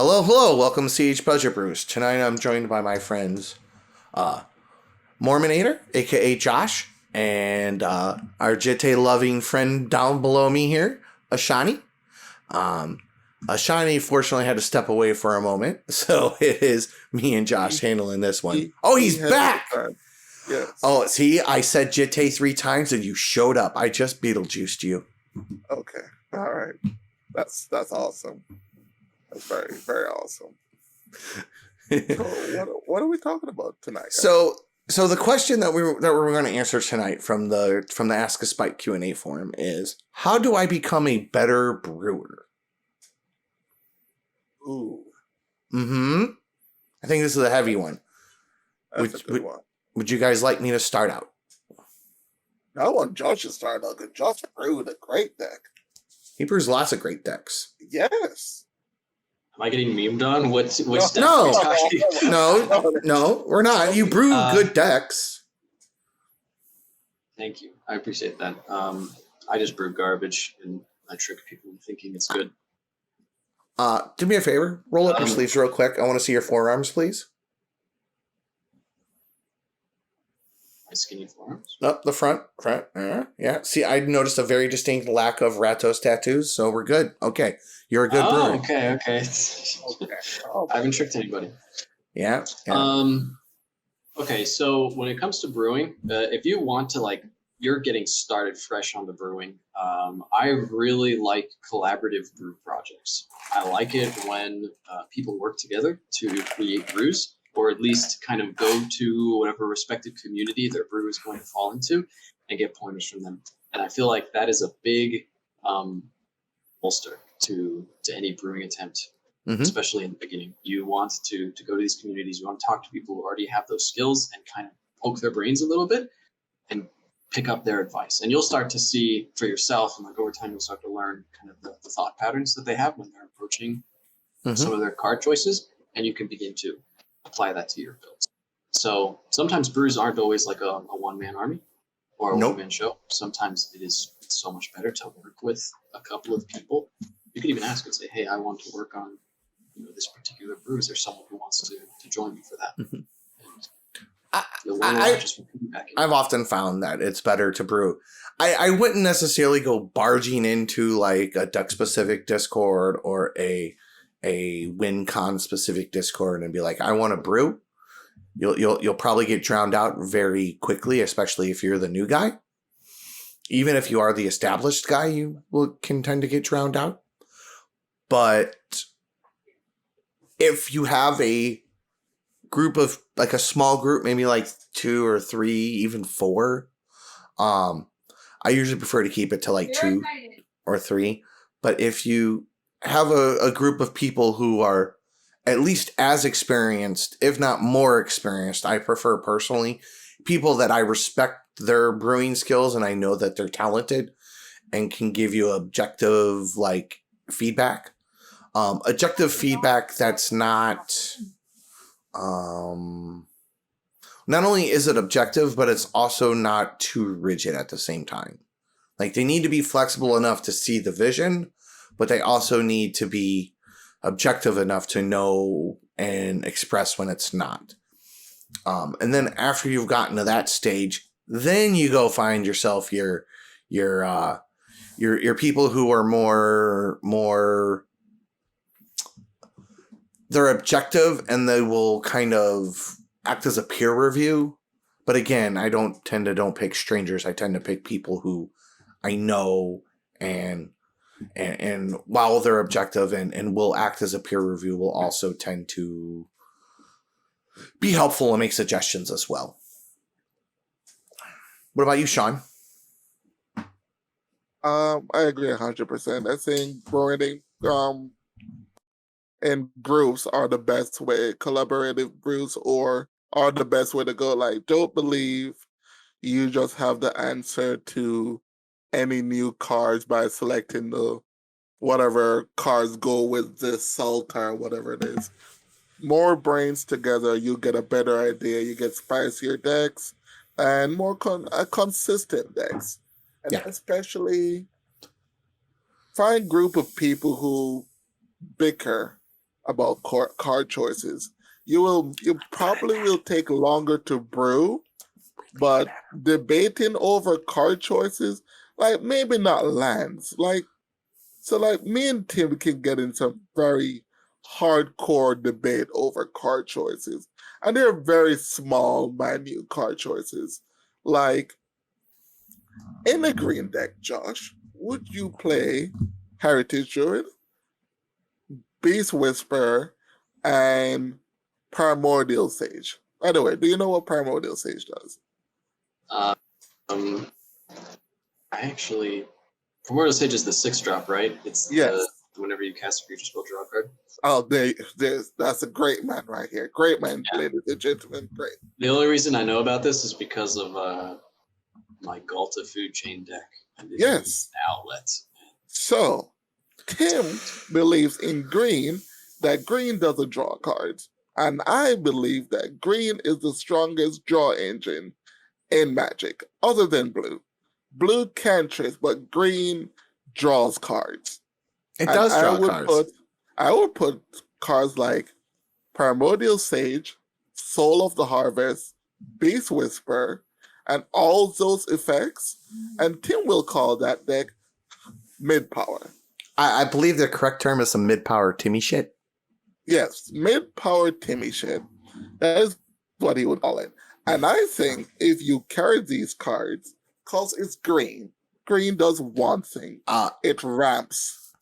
Hello, hello. Welcome to CH Pleasure Brews. Tonight I'm joined by my friends, Mormonator, aka Josh, and our Jite loving friend down below me here, Ashani. Ashani fortunately had to step away for a moment, so it is me and Josh handling this one. He's back! Yes. Oh, see, I said Jite 3 times and you showed up. I just Beetlejuiced you. Okay. All right. That's awesome. That's very, very awesome. So what are we talking about tonight, guys? So the question that we're going to answer tonight from the Ask a Spike Q&A forum is, how do I become a better brewer? Ooh. I think this is a heavy one. That's a good one. Would you guys like me to start out? I want Josh to start out because Josh brewed a great deck. He brews lots of great decks. Yes. Am I getting memed on? Which deck No. are you talking about? No, we're not. You brew good decks. Thank you. I appreciate that. I just brew garbage and I trick people into thinking it's good. Do me a favor. Roll up your sleeves real quick. I want to see your forearms, please. My skinny forearms? Up the front. Yeah. See, I noticed a very distinct lack of Ratos tattoos, so we're good. Okay. You're a good brewer. Okay. I haven't tricked anybody. Yeah. Okay, so when it comes to brewing, if you want to you're getting started fresh on the brewing, I really like collaborative brew projects. I like it when people work together to create brews, or at least kind of go to whatever respective community their brew is going to fall into and get pointers from them. And I feel like that is a big bolster to any brewing attempt, especially in the beginning. You want to go to these communities, you want to talk to people who already have those skills and kind of poke their brains a little bit and pick up their advice. And you'll start to see for yourself, and over time you'll start to learn kind of the thought patterns that they have when they're approaching some of their card choices, and you can begin to apply that to your builds. So sometimes brews aren't always like a one-man army or a one-man show. Sometimes it is so much better to work with a couple of people. You can even ask and say, hey, I want to work on this particular brew. Is there someone who wants to join me for that? I've often found that it's better to brew. I wouldn't necessarily go barging into like a duck specific Discord or a WinCon specific Discord and be like, I want to brew. You'll probably get drowned out very quickly, especially if you're the new guy. Even if you are the established guy, you can tend to get drowned out. But if you have a group of like a small group, maybe like 2 or 3, even 4, I usually prefer to keep it to like 2 or 3. But if you have a group of people who are at least as experienced, if not more experienced, I prefer personally people that I respect their brewing skills and I know that they're talented and can give you objective like feedback. Objective feedback that's not only is it objective, but it's also not too rigid at the same time. Like they need to be flexible enough to see the vision, but they also need to be objective enough to know and express when it's not. And then after you've gotten to that stage, then you go find yourself your people who are more they're objective and they will kind of act as a peer review. But again, I don't pick strangers. I tend to pick people who I know and while they're objective and will act as a peer review, will also tend to be helpful and make suggestions as well. What about you, Sean? I agree 100%. I think brewing and brews are the best way. Collaborative brews are the best way to go. Like, don't believe you just have the answer to any new cards by selecting the whatever cards go with this salt or whatever it is. More brains together, you get a better idea. You get spicier decks and more consistent decks. And especially find group of people who bicker about card choices. You probably will take longer to brew, but debating over card choices, like maybe not lands. Like me and Tim can get in some very hardcore debate over card choices. And they're very small, minute card choices. Like in a green deck, Josh, would you play Heritage Druid, Beast Whisperer, and Primordial Sage? By the way, do you know what Primordial Sage does? Um, I actually, Mormonator Sage is the 6-drop, right? It's Yes. whenever you cast a creature spell, draw a card. Oh, that's a great man right here. Great man, ladies and gentlemen. Great. The only reason I know about this is because of my Galta food chain deck. And it Yes. is an outlet. So, Tim believes in green, that green doesn't draw cards. And I believe that green is the strongest draw engine in Magic, other than blue. Blue cantrips, but green draws cards. It does draw cards. I would put cards like Primordial Sage, Soul of the Harvest, Beast Whisper, and all those effects. And Tim will call that deck mid-power. I believe the correct term is some mid-power Timmy shit. Yes, mid-power Timmy shit. That is what he would call it. And I think if you carry these cards, because it's green does one thing. It ramps.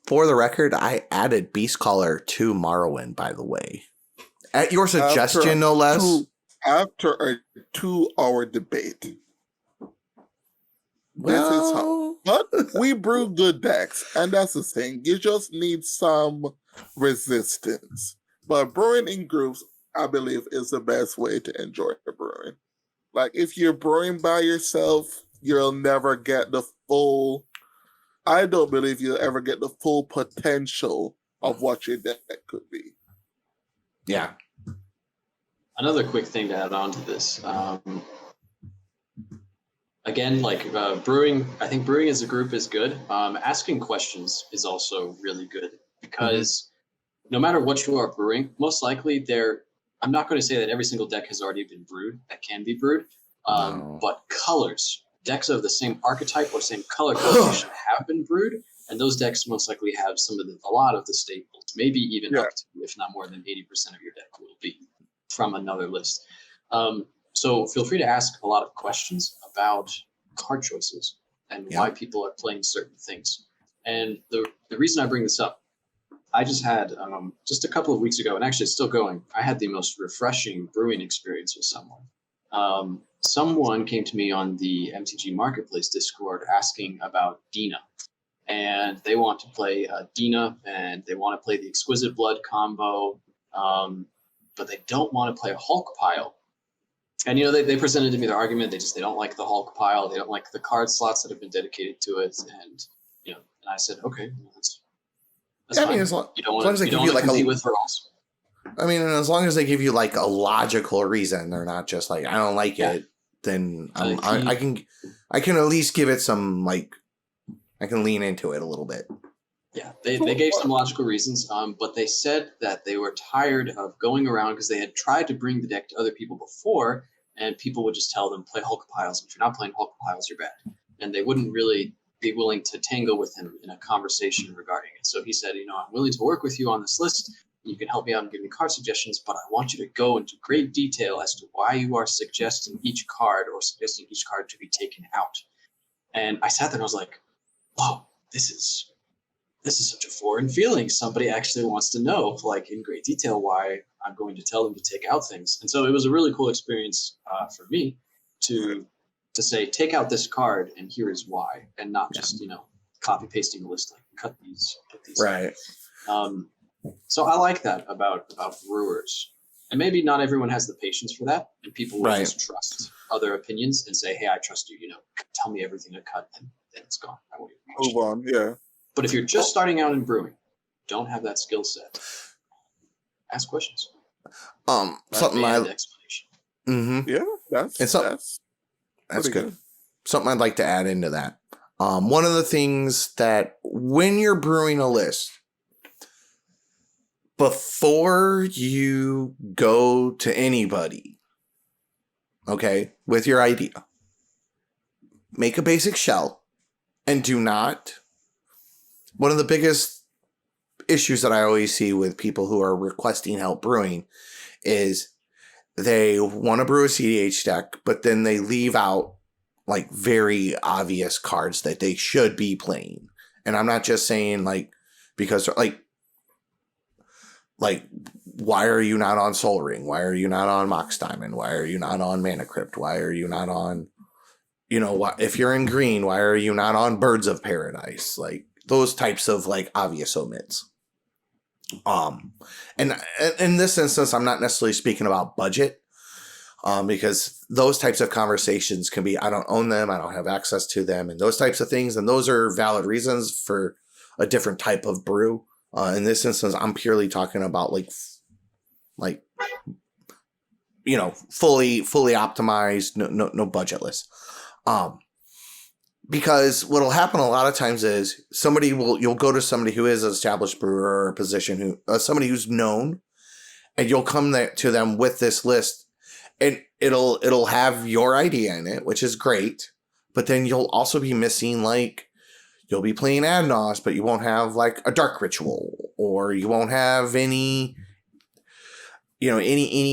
For the record, I added Beast Caller to Morrowind, by the way. At your suggestion, no less. After a 2-hour debate. Well, This is how. But we brew good decks, and that's the thing. You just need some resistance. But brewing in groups, I believe, is the best way to enjoy brewing. Like, if you're brewing by yourself, you'll never get the full... I don't believe you'll ever get the full potential of what your deck could be. Yeah. Another quick thing to add on to this. Again, like brewing, I think brewing as a group is good. Asking questions is also really good because no matter what you are brewing, most likely I'm not going to say that every single deck has already been brewed that can be brewed, but colors, decks of the same archetype or same color combination have been brewed, and those decks most likely have a lot of the staples, maybe even up to, if not more than 80% of your deck will be from another list. So feel free to ask a lot of questions about card choices and why people are playing certain things. And the reason I bring this up, I just had, just a couple of weeks ago, and actually it's still going, I had the most refreshing brewing experience with someone. Someone came to me on the MTG Marketplace Discord asking about Dina. And they want to play Dina, and they want to play the Exquisite Blood combo, but they don't want to play a Hulk pile. And, they presented to me their argument. They don't like the Hulk pile. They don't like the card slots that have been dedicated to it. And, and I said, okay, that's fine. I mean, as long as they give you like compete with Verals. I mean, and as long as they give you like a logical reason, they're not just like, I don't like it, then I can at least give it some, like, I can lean into it a little bit. Yeah, they gave some logical reasons, but they said that they were tired of going around because they had tried to bring the deck to other people before, and people would just tell them, play Hulk piles. If you're not playing Hulk piles, you're bad. And they wouldn't really be willing to tango with him in a conversation regarding it. So he said, I'm willing to work with you on this list. You can help me out and give me card suggestions, but I want you to go into great detail as to why you are suggesting each card or suggesting each card to be taken out. And I sat there and I was like, whoa, this is such a foreign feeling. Somebody actually wants to know, like, in great detail why I'm going to tell them to take out things. And so it was a really cool experience for me to say, take out this card and here is why, and not just, copy pasting a list, like put these. Right. So I like that about brewers. And maybe not everyone has the patience for that, and people will just trust other opinions and say, hey, I trust you, tell me everything to cut, and then it's gone. I won't even move on, yeah. But if you're just starting out in brewing, don't have that skill set, ask questions. Something explanation. Yeah, that's good. Something I'd like to add into that. One of the things that when you're brewing a list, before you go to anybody, okay, with your idea, make a basic shell, and do not. One of the biggest issues that I always see with people who are requesting help brewing is they want to brew a CDH deck, but then they leave out like very obvious cards that they should be playing. And I'm not just saying like because like why are you not on Soul Ring? Why are you not on Mox Diamond? Why are you not on Mana Crypt? Why are you not on, if you're in green, why are you not on Birds of Paradise? Like those types of like obvious omits. And in this instance, I'm not necessarily speaking about budget, because those types of conversations can be, I don't own them, I don't have access to them, and those types of things. And those are valid reasons for a different type of brew. In this instance, I'm purely talking about fully optimized, no budgetless. Because what'll happen a lot of times is you'll go to somebody who is an established brewer or a position somebody who's known, and you'll come to them with this list, and it'll have your idea in it, which is great. But then you'll also be missing, like, you'll be playing Adnos, but you won't have like a dark ritual, or you won't have any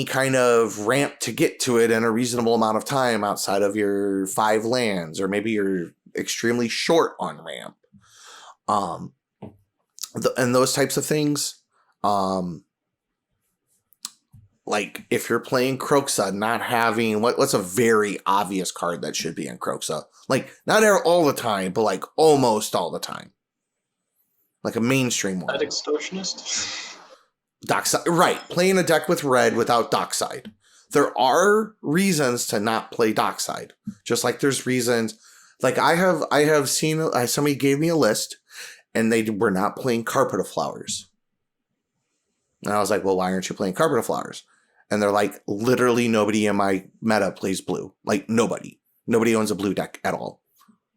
kind of ramp to get to it in a reasonable amount of time outside of your 5 lands, or maybe you're extremely short on ramp. And those types of things. Like if you're playing Kroxa, not having what's a very obvious card that should be in Kroxa, like not all the time, but like almost all the time, like a mainstream one. That extortionist. Dockside, right? Playing a deck with red without Dockside. There are reasons to not play Dockside, just like there's reasons. Like I have seen somebody gave me a list, and they were not playing Carpet of Flowers, and I was like, well, why aren't you playing Carpet of Flowers? And they're like, literally nobody in my meta plays blue. Like nobody owns a blue deck at all.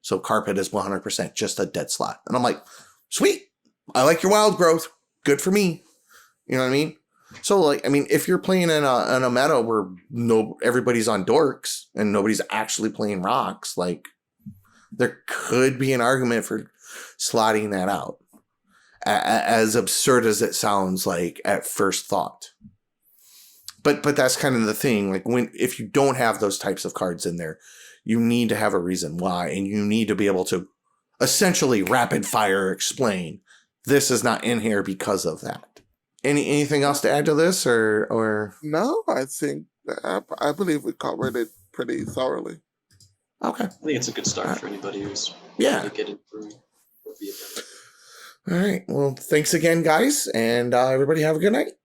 So Carpet is 100% just a dead slot. And I'm like, sweet, I like your Wild Growth. Good for me. You know what I mean? So like, I mean, if you're playing in a meta where everybody's on dorks and nobody's actually playing rocks, like there could be an argument for slotting that out. As absurd as it sounds like at first thought. But that's kind of the thing. Like if you don't have those types of cards in there, you need to have a reason why, and you need to be able to essentially rapid fire explain this is not in here because of that. Anything else to add to this, or No, I think I believe we covered it pretty thoroughly. Okay. I think it's a good start for anybody who's Yeah. to get into brewing. All right. Well, thanks again, guys, and everybody have a good night.